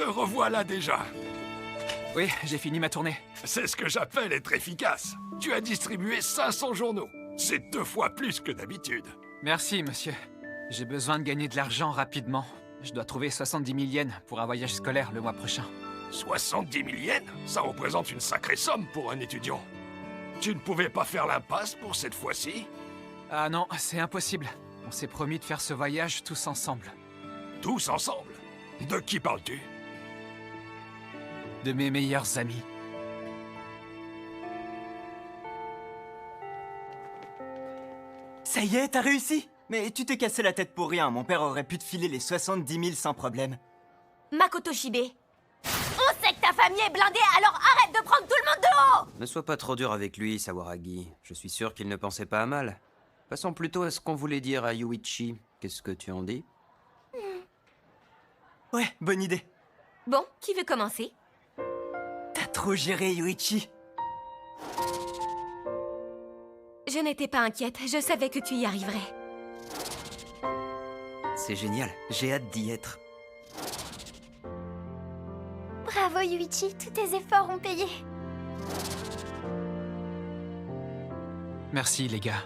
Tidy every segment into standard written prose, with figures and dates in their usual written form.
Te revoilà déjà. Oui, j'ai fini ma tournée. C'est ce que j'appelle être efficace. Tu as distribué 500 journaux. C'est 2 fois plus que d'habitude. Merci, monsieur. J'ai besoin de gagner de l'argent rapidement. Je dois trouver 70 000 yens pour un voyage scolaire le mois prochain. 70 000 yens? Ça représente une sacrée somme pour un étudiant. Tu ne pouvais pas faire l'impasse pour cette fois-ci? Ah non, c'est impossible. On s'est promis de faire ce voyage tous ensemble. Tous ensemble? De qui parles-tu? De mes meilleurs amis. Ça y est, t'as réussi! Mais tu t'es cassé la tête pour rien, mon père aurait pu te filer les 70 000 sans problème. Makoto Shibe, on sait que ta famille est blindée, alors arrête de prendre tout le monde de haut! Ne sois pas trop dur avec lui, Sawaragi. Je suis sûr qu'il ne pensait pas à mal. Passons plutôt à ce qu'on voulait dire à Yuichi. Qu'est-ce que tu en dis? Ouais, bonne idée. Bon, qui veut commencer? T'as trop géré, Yuichi. Je n'étais pas inquiète, je savais que tu y arriverais. C'est génial, j'ai hâte d'y être. Bravo Yuichi, tous tes efforts ont payé. Merci, les gars.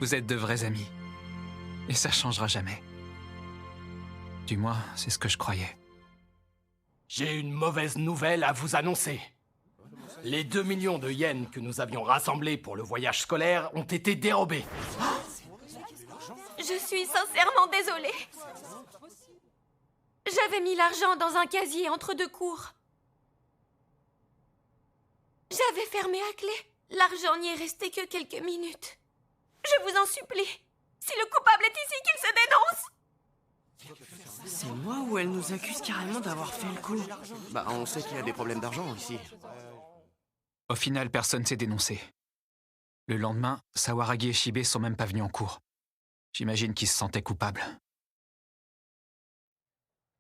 Vous êtes de vrais amis. Et ça changera jamais. Du moins, c'est ce que je croyais. J'ai une mauvaise nouvelle à vous annoncer. Les 2 millions de yens que nous avions rassemblés pour le voyage scolaire ont été dérobés. Je suis sincèrement désolée. J'avais mis l'argent dans un casier entre 2 cours. J'avais fermé à clé. L'argent n'y est resté que quelques minutes. Je vous en supplie. Si le coupable est ici, qu'il se dénonce. C'est moi ou elle nous accuse carrément d'avoir fait le coup? Bah, on sait qu'il y a des problèmes d'argent ici. Au final, personne s'est dénoncé. Le lendemain, Sawaragi et Shibe sont même pas venus en cours. J'imagine qu'ils se sentaient coupables.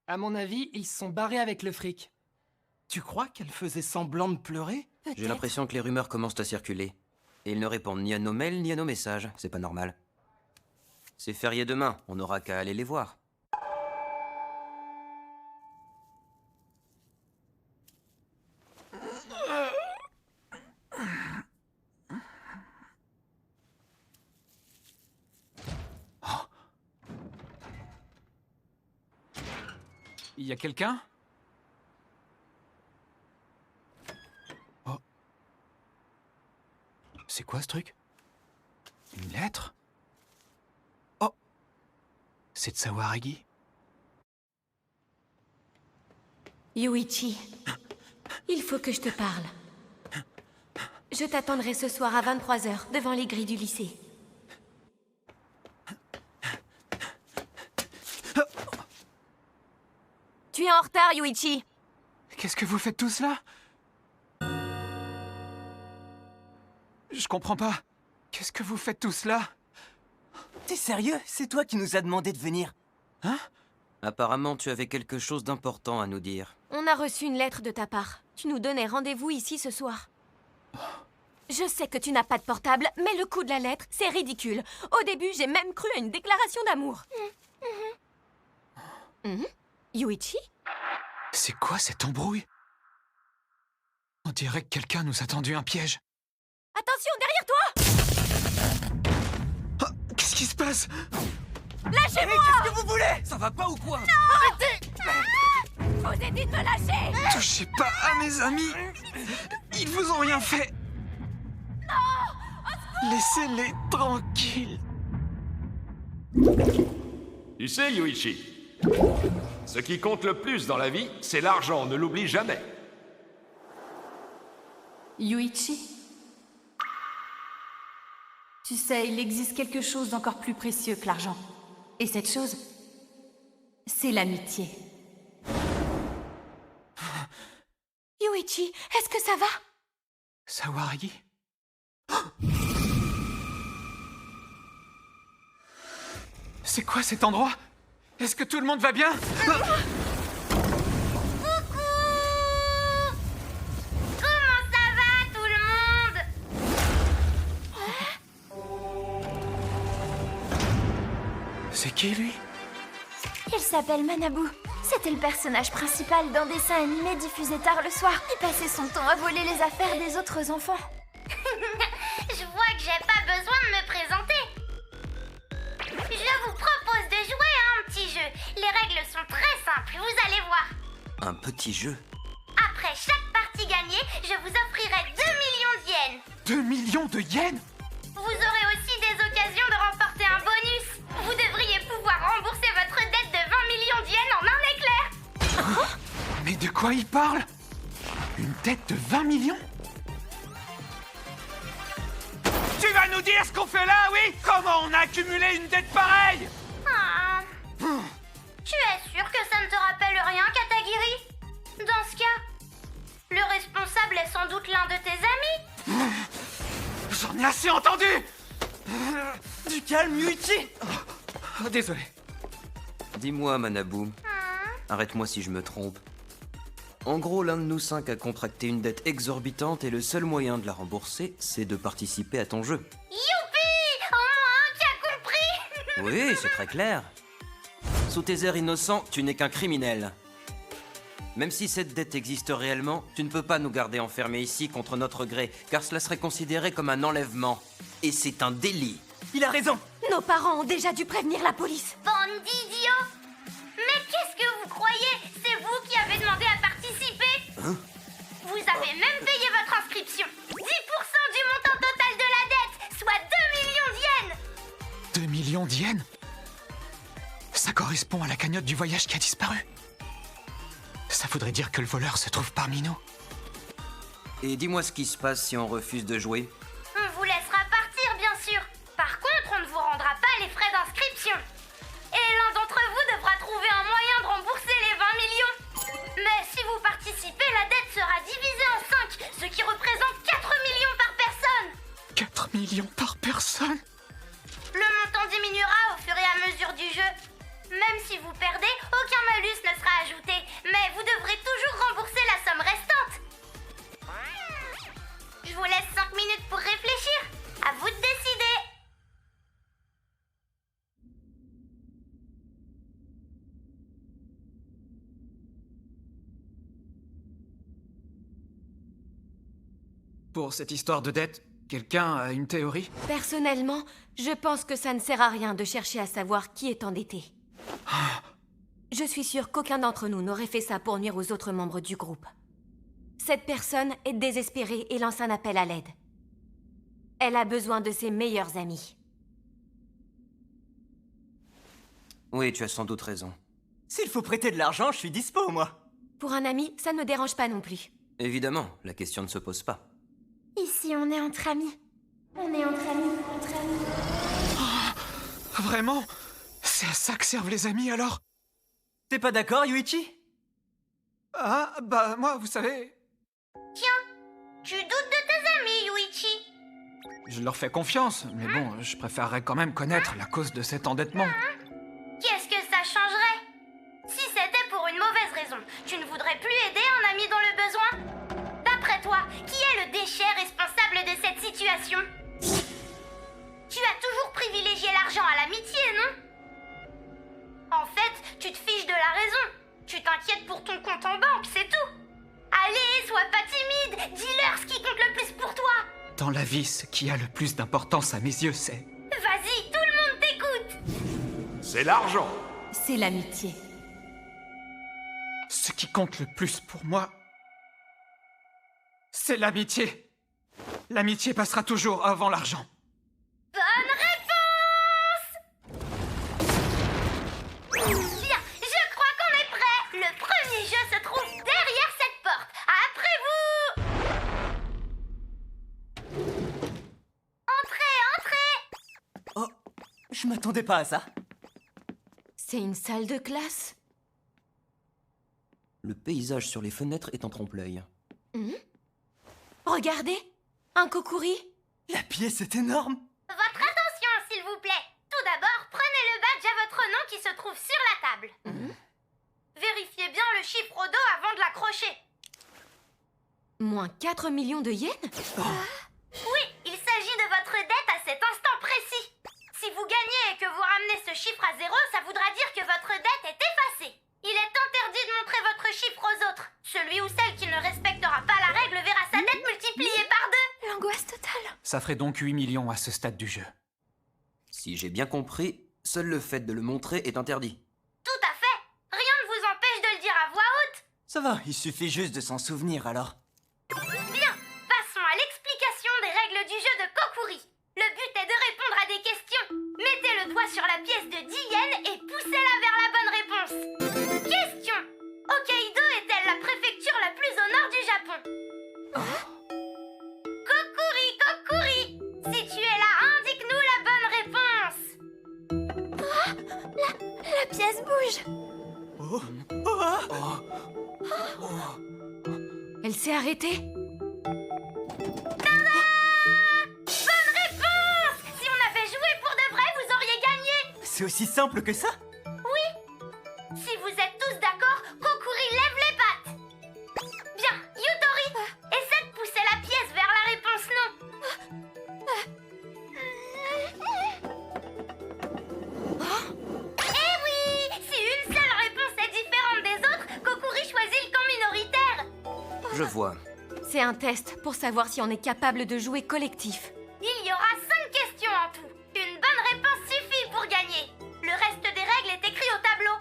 À mon avis, ils se sont barrés avec le fric. Tu crois qu'elle faisait semblant de pleurer? J'ai l'impression que les rumeurs commencent à circuler. Et ils ne répondent ni à nos mails ni à nos messages. C'est pas normal. C'est férié demain, on n'aura qu'à aller les voir. Il y a quelqu'un? Oh. C'est quoi ce truc? Une lettre? Oh! C'est de Sawaragi. Yuichi, il faut que je te parle. Je t'attendrai ce soir à 23h devant les grilles du lycée. Tu es en retard, Yuichi. Qu'est-ce que vous faites tous là? Je comprends pas. Qu'est-ce que vous faites tous là? T'es sérieux? C'est toi qui nous as demandé de venir. Hein? Apparemment, tu avais quelque chose d'important à nous dire. On a reçu une lettre de ta part. Tu nous donnais rendez-vous ici ce soir. Je sais que tu n'as pas de portable, mais le coup de la lettre, c'est ridicule. Au début, j'ai même cru à une déclaration d'amour. Yuichi? C'est quoi cette embrouille? On dirait que quelqu'un nous a tendu un piège. Attention, derrière toi! Oh, qu'est-ce qui se passe? Lâchez-moi! Qu'est-ce que vous voulez? Ça va pas ou quoi? Arrêtez! Je vous ai dit de me lâcher! Touchez pas à mes amis! Ils vous ont rien fait! Laissez-les tranquilles! Tu sais, Yuichi, ce qui compte le plus dans la vie, c'est l'argent, ne l'oublie jamais. Yuichi? Tu sais, il existe quelque chose d'encore plus précieux que l'argent. Et cette chose, c'est l'amitié. Yuichi, est-ce que ça va? Sawaragi? C'est quoi cet endroit? Est-ce que tout le monde va bien? C'est qui, lui? Il s'appelle Manabu. C'était le personnage principal d'un dessin animé diffusé tard le soir. Il passait son temps à voler les affaires des autres enfants. Je vois que j'ai pas besoin de me présenter. Je vous propose de jouer à un petit jeu. Les règles sont très simples, vous allez voir. Un petit jeu? Après chaque partie gagnée, je vous offrirai 2 millions de yens. 2 millions de yens? Vous aurez aussi des occasions de remporter un bonus. Vous devriez pouvoir rembourser votre dette de 20 millions de yens en un éclair. Mais de quoi il parle? Une dette de 20 millions? Tu vas nous dire ce qu'on fait là, oui? Comment on a accumulé une dette pareille? Ah. Tu es sûr que ça ne te rappelle rien, Katagiri? Dans ce cas, le responsable est sans doute l'un de tes amis. J'en ai assez entendu! Du calme, Yuichi! Oh, désolé. Dis-moi, Manabu. Arrête-moi si je me trompe. En gros, l'un de nous 5 a contracté une dette exorbitante et le seul moyen de la rembourser, c'est de participer à ton jeu. Youpi! Au moins un qui a compris. Oui, c'est très clair. Sous tes airs innocents, tu n'es qu'un criminel. Même si cette dette existe réellement, tu ne peux pas nous garder enfermés ici contre notre gré, car cela serait considéré comme un enlèvement. Et c'est un délit. Il a raison! Nos parents ont déjà dû prévenir la police. Bande d'idiots! Mais qu'est-ce que vous croyez? C'est vous qui avez demandé à participer. Hein? Vous avez même payé votre inscription. 10% du montant total de la dette, soit 2 millions de yens. 2 millions de yens? Ça correspond à la cagnotte du voyage qui a disparu. Ça voudrait dire que le voleur se trouve parmi nous. Et dis-moi ce qui se passe si on refuse de jouer. On vous laissera partir, bien sûr. Par contre, on ne vous rendra pas les frais d'inscription. Et l'un d'entre vous devra trouver un moyen de rembourser les 20 millions. Mais si vous participez, la dette sera divisée en 5, ce qui représente 4 millions par personne. 4 millions par personne? Le montant diminuera au fur et à mesure du jeu. Même si vous perdez, aucun malus ne sera ajouté. Mais vous devrez toujours rembourser la somme restante. Je vous laisse 5 minutes pour réfléchir. À vous de décider. Pour cette histoire de dette, quelqu'un a une théorie? Personnellement, je pense que ça ne sert à rien de chercher à savoir qui est endetté. Je suis sûre qu'aucun d'entre nous n'aurait fait ça pour nuire aux autres membres du groupe. Cette personne est désespérée et lance un appel à l'aide. Elle a besoin de ses meilleurs amis. Oui, tu as sans doute raison. S'il faut prêter de l'argent, je suis dispo, moi. Pour un ami, ça ne me dérange pas non plus. Évidemment, la question ne se pose pas. Ici, on est entre amis. On est entre amis, entre amis. Vraiment? C'est à ça que servent les amis, alors? T'es pas d'accord, Yuichi? Ah, bah moi, vous savez... Tiens, tu doutes de tes amis, Yuichi. Je leur fais confiance, mais bon, je préférerais quand même connaître la cause de cet endettement. Qu'est-ce que ça changerait? Si c'était pour une mauvaise raison, tu ne voudrais plus aider un ami dans le besoin? D'après toi, qui est le déchet responsable de cette situation? Tu as toujours privilégié l'argent à l'amitié, non? En fait, tu te fiches de la raison. Tu t'inquiètes pour ton compte en banque, c'est tout. Allez, sois pas timide. Dis-leur ce qui compte le plus pour toi. Dans la vie, ce qui a le plus d'importance à mes yeux, c'est... Vas-y, tout le monde t'écoute. C'est l'argent. C'est l'amitié. Ce qui compte le plus pour moi, c'est l'amitié. L'amitié passera toujours avant l'argent. Bonne réponse. Bien, je crois qu'on est prêt. Le premier jeu se trouve derrière cette porte. Après vous. Entrez, entrez. Oh, je m'attendais pas à ça. C'est une salle de classe? Le paysage sur les fenêtres est en trompe-l'œil. Regardez, un kokuri. La pièce est énorme. Votre attention, s'il vous plaît. Tout d'abord, prenez le badge à votre nom qui se trouve sur la table. Vérifiez bien le chiffre au dos avant de l'accrocher. Moins 4 millions de yens? Oui, il s'agit de votre dette à cet instant précis. Si vous gagnez et que vous ramenez ce chiffre à 0, ça voudra dire que votre dette est Ça ferait donc 8 millions à ce stade du jeu. Si j'ai bien compris, seul le fait de le montrer est interdit. Tout à fait. Rien ne vous empêche de le dire à voix haute. Ça va, il suffit juste de s'en souvenir alors. Bien, passons à l'explication des règles du jeu de Kokuri. Le but est de répondre à des questions. Mettez le doigt sur la pièce de 10 yens et poussez-la vers la bonne réponse. Question. Hokkaido est-elle la préfecture la plus au nord du Japon? Kokuri, Kokuri, si tu es là, indique-nous la bonne réponse. La pièce bouge. Elle s'est arrêtée. Bonne réponse! Si on avait joué pour de vrai, vous auriez gagné. C'est aussi simple que ça? Oui. Si vous êtes tous d'accord, Kokuri lève les pattes. Bien, Yutori, essaie de pousser la pièce vers la réponse non. Eh oui! Si une seule réponse est différente des autres, Kokuri choisit le camp minoritaire. Je vois. C'est un test pour savoir si on est capable de jouer collectif. Il y aura 5 questions en tout. Une bonne réponse suffit pour gagner. Le reste des règles est écrit au tableau.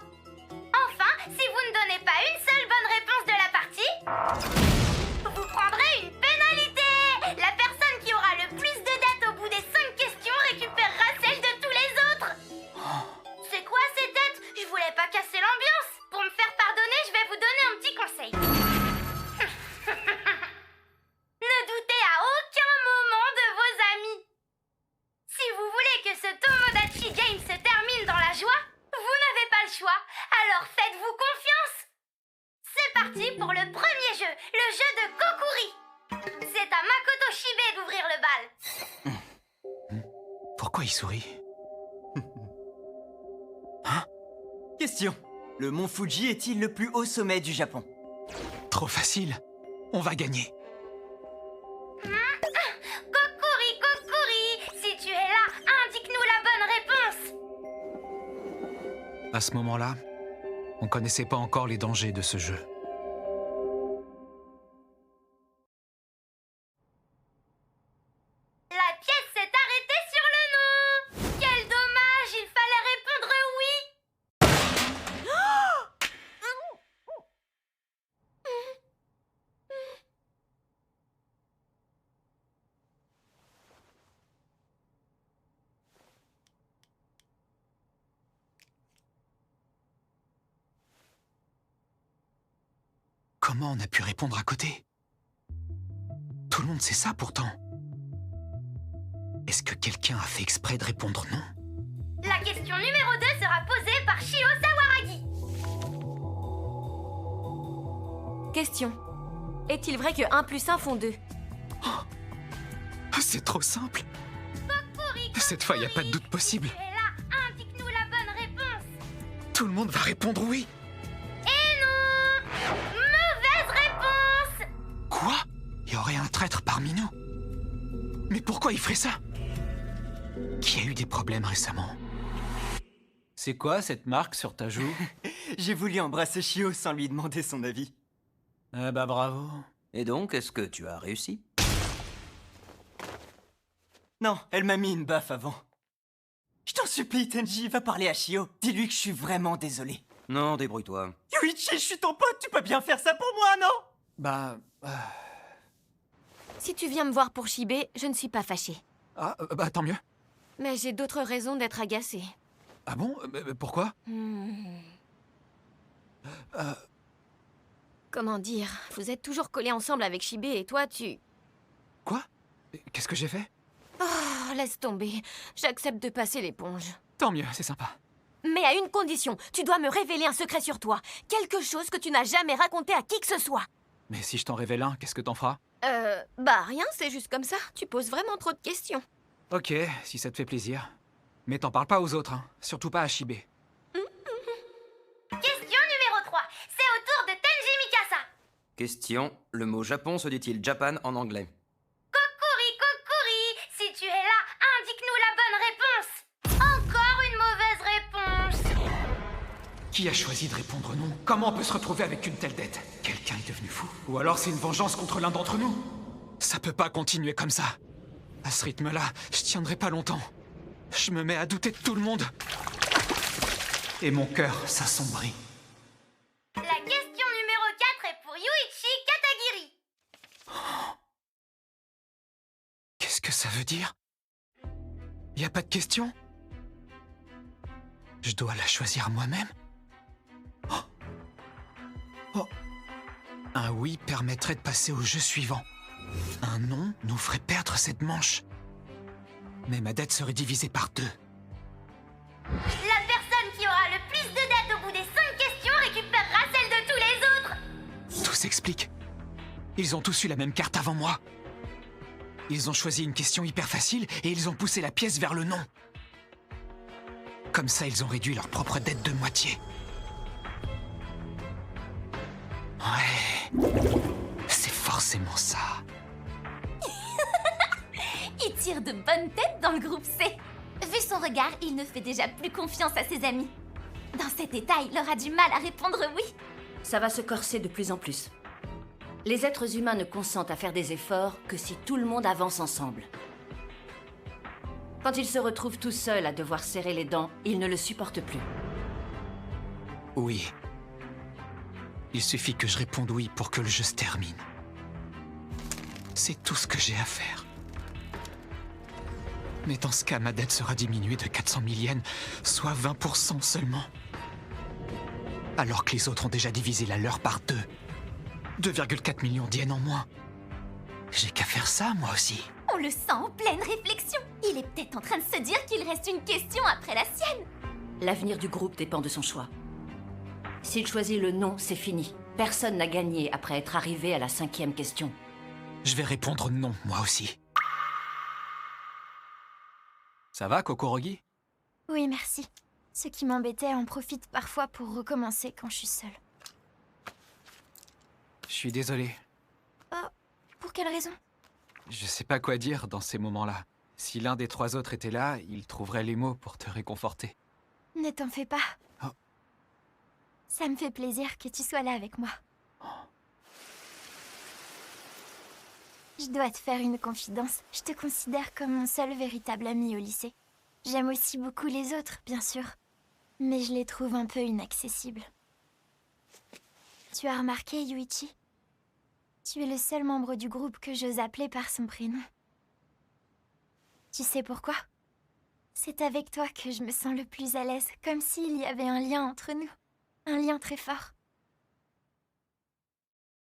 Enfin, si vous ne donnez pas une seule bonne réponse de la partie, vous prendrez une pénalité. La personne qui aura le plus de dettes au bout des 5 questions récupérera celle de tous les autres. C'est quoi ces dettes? Je voulais pas casser l'ambiance. Pour me faire pardonner, je vais vous donner un petit conseil. Ne doutez à aucun moment de vos amis. Si vous voulez que ce Tomodachi Game se termine dans la joie, vous n'avez pas le choix, alors faites-vous confiance. C'est parti pour le premier jeu, le jeu de Kokuri. C'est à Makoto Shibe d'ouvrir le bal. Pourquoi il sourit? Question. Le mont Fuji est-il le plus haut sommet du Japon? Trop facile. On va gagner. Kokuri, Kokuri, si tu es là, indique-nous la bonne réponse. À ce moment-là, on connaissait pas encore les dangers de ce jeu. La pièce s'est arrêtée sur le nom. Quel dommage, il fallait répondre oui. Comment on a pu répondre à côté? Tout le monde sait ça pourtant. Est-ce que quelqu'un a fait exprès de répondre non? La question numéro 2 sera posée par Shio Sawaragi. Question. Est-il vrai que 1 plus 1 font 2? C'est trop simple. Kokuri, Cette fois, il n'y a pas de doute possible. tu es là, indique-nous la bonne réponse. Tout le monde va répondre oui. Et non! Mauvaise réponse! Quoi? Il y aurait un traître parmi nous? Mais pourquoi il ferait ça? Qui a eu des problèmes récemment? C'est quoi cette marque sur ta joue? J'ai voulu embrasser Shio sans lui demander son avis. Eh bah bravo. Et donc, est-ce que tu as réussi? Non, elle m'a mis une baffe avant. Je t'en supplie, Tenji, va parler à Shio. Dis-lui que je suis vraiment désolé. Non, débrouille-toi. Yuichi, je suis ton pote, tu peux bien faire ça pour moi, non? Bah... Si tu viens me voir pour Shibe, je ne suis pas fâchée. Ah, bah tant mieux. Mais j'ai d'autres raisons d'être agacée. Ah bon? Pourquoi? Comment dire? Vous êtes toujours collés ensemble avec Shibe et toi, tu... Quoi? Qu'est-ce que j'ai fait? Oh, laisse tomber. J'accepte de passer l'éponge. Tant mieux, c'est sympa. Mais à une condition. Tu dois me révéler un secret sur toi. Quelque chose que tu n'as jamais raconté à qui que ce soit. Mais si je t'en révèle un, qu'est-ce que t'en feras? Bah rien, c'est juste comme ça. Tu poses vraiment trop de questions. Ok, si ça te fait plaisir. Mais t'en parles pas aux autres, hein. Surtout pas à Shibe. Question numéro 3. C'est au tour de Tenji Mikasa. Question, le mot Japon se dit-il Japan en anglais? Kokuri, Kokuri, si tu es là, indique-nous la bonne réponse. Encore une mauvaise réponse. Qui a choisi de répondre non? Comment on peut se retrouver avec une telle dette? Quelqu'un est devenu fou. Ou alors c'est une vengeance contre l'un d'entre nous? Ça peut pas continuer comme ça. À ce rythme-là, je tiendrai pas longtemps. Je me mets à douter de tout le monde. Et mon cœur s'assombrit. La question numéro 4 est pour Yuichi Katagiri. Qu'est-ce que ça veut dire? Y a pas de question? Je dois la choisir moi-même? Oh. Un oui permettrait de passer au jeu suivant. Un non nous ferait perdre cette manche. Mais ma dette serait divisée par 2. La personne qui aura le plus de dettes au bout des 5 questions récupérera celle de tous les autres. Tout s'explique. Ils ont tous eu la même carte avant moi. Ils ont choisi une question hyper facile et ils ont poussé la pièce vers le non. Comme ça, ils ont réduit leur propre dette de moitié. Ouais. C'est forcément ça. Il tire de bonnes têtes dans le groupe C. Vu son regard, il ne fait déjà plus confiance à ses amis. Dans cet état, il aura du mal à répondre oui. Ça va se corser de plus en plus. Les êtres humains ne consentent à faire des efforts que si tout le monde avance ensemble. Quand ils se retrouvent tout seuls à devoir serrer les dents, ils ne le supportent plus. Oui. Il suffit que je réponde oui pour que le jeu se termine. C'est tout ce que j'ai à faire. Mais dans ce cas, ma dette sera diminuée de 400 000 yens, soit 20% seulement. Alors que les autres ont déjà divisé la leur par 2. 2,4 millions d'yens en moins. J'ai qu'à faire ça, moi aussi. On le sent en pleine réflexion. Il est peut-être en train de se dire qu'il reste une question après la sienne. L'avenir du groupe dépend de son choix. S'il choisit le non, c'est fini. Personne n'a gagné après être arrivé à la 5e question. Je vais répondre non, moi aussi. Ça va, Kokorogi? Oui, merci. Ceux qui m'embêtaient en profitent parfois pour recommencer quand je suis seule. Je suis désolé. Oh, pour quelle raison? Je sais pas quoi dire dans ces moments-là. Si l'un des 3 autres était là, il trouverait les mots pour te réconforter. Ne t'en fais pas. Oh. Ça me fait plaisir que tu sois là avec moi. Je dois te faire une confidence. Je te considère comme mon seul véritable ami au lycée. J'aime aussi beaucoup les autres, bien sûr. Mais je les trouve un peu inaccessibles. Tu as remarqué, Yuichi? Tu es le seul membre du groupe que j'ose appeler par son prénom. Tu sais pourquoi? C'est avec toi que je me sens le plus à l'aise, comme s'il y avait un lien entre nous. Un lien très fort.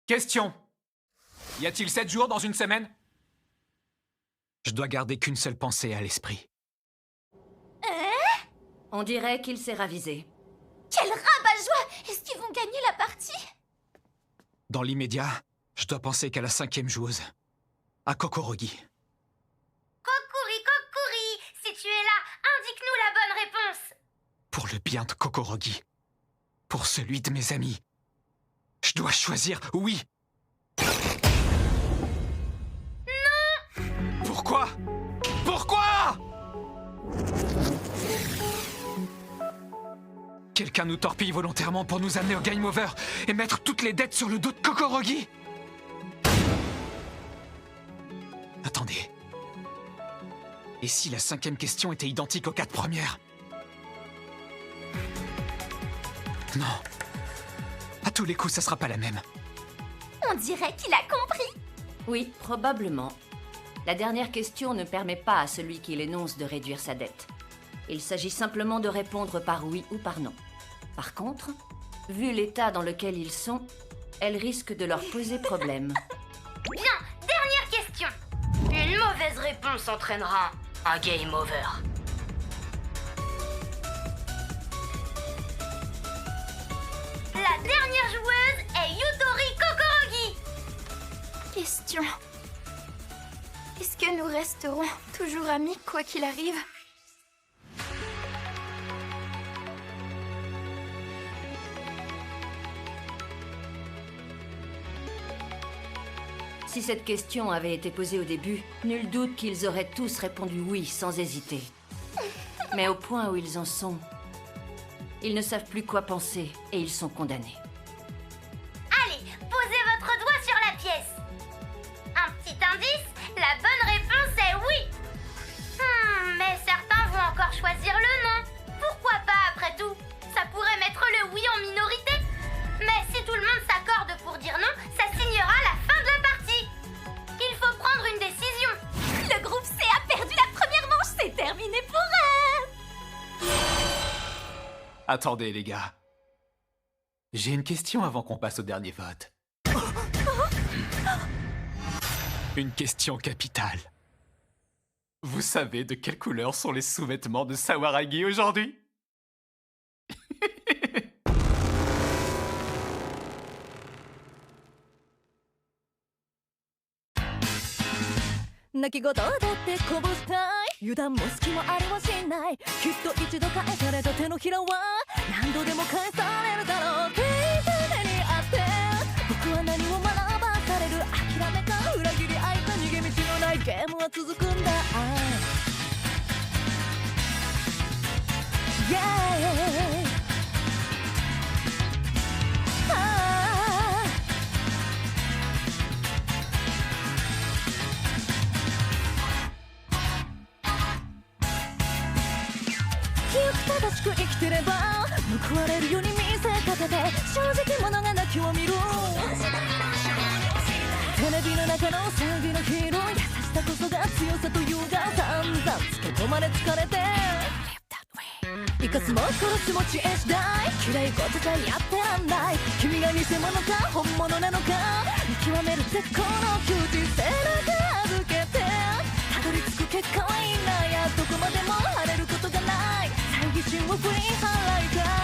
Question! Y a-t-il 7 jours dans une semaine? Je dois garder qu'une seule pensée à l'esprit. On dirait qu'il s'est ravisé. Quel rabat-joie! Est-ce qu'ils vont gagner la partie? Dans l'immédiat, je dois penser qu'à la 5e joueuse. À Kokorogi. Kokuri, si tu es là, indique-nous la bonne réponse. Pour le bien de Kokorogi. Pour celui de mes amis. Je dois choisir oui. Non! Pourquoi? Pourquoi? Quelqu'un nous torpille volontairement pour nous amener au game over et mettre toutes les dettes sur le dos de Kokorogi? Attendez. Et si la 5e question était identique aux 4 premières? Non. À tous les coups, ça sera pas la même. On dirait qu'il a compris. Oui, probablement. La dernière question ne permet pas à celui qui l'énonce de réduire sa dette. Il s'agit simplement de répondre par oui ou par non. Par contre, vu l'état dans lequel ils sont, elle risque de leur poser problème. Bien, dernière question. Une mauvaise réponse entraînera un game over. La dernière joueuse est Yutori Kokorogi. Question. Est-ce que nous resterons toujours amis quoi qu'il arrive? Si cette question avait été posée au début, nul doute qu'ils auraient tous répondu oui sans hésiter. Mais au point où ils en sont, ils ne savent plus quoi penser et ils sont condamnés. Allez, posez votre doigt sur la pièce. Un petit indice, la bonne réponse est oui. encore choisir le nom. Pourquoi pas après tout? Ça pourrait mettre le oui en minorité. Mais si tout le monde s'accorde pour dire non, ça signera la fin de la partie. Il faut prendre une décision. Le groupe C a perdu la première manche, c'est terminé pour eux. Attendez, les gars. J'ai une question avant qu'on passe au dernier vote. Une question capitale. Vous savez de quelle couleur sont les sous-vêtements de Sawaragi aujourd'hui? 泣き言だってこぼしたい油断も隙もありはしないきっと一度返された手のひらは何度でも返されるだろうって目にあって僕は何を学ばされる諦めか裏切り愛か逃げ道のないゲームは続くんだ Yeah正しく生きてれば報われるように見せかけて正直者が泣きを見るテレビの中の騒ぎのヒーロー優しさこそが強さというが散々つけ込まれ疲れて生かすも殺すも知恵次第嫌いことじゃやってらんない君が偽物か本物なのか見極める絶好の休日背中預けてたどり着く結果はいいなやどこまでも晴れることがない猜疑心を振り払いたい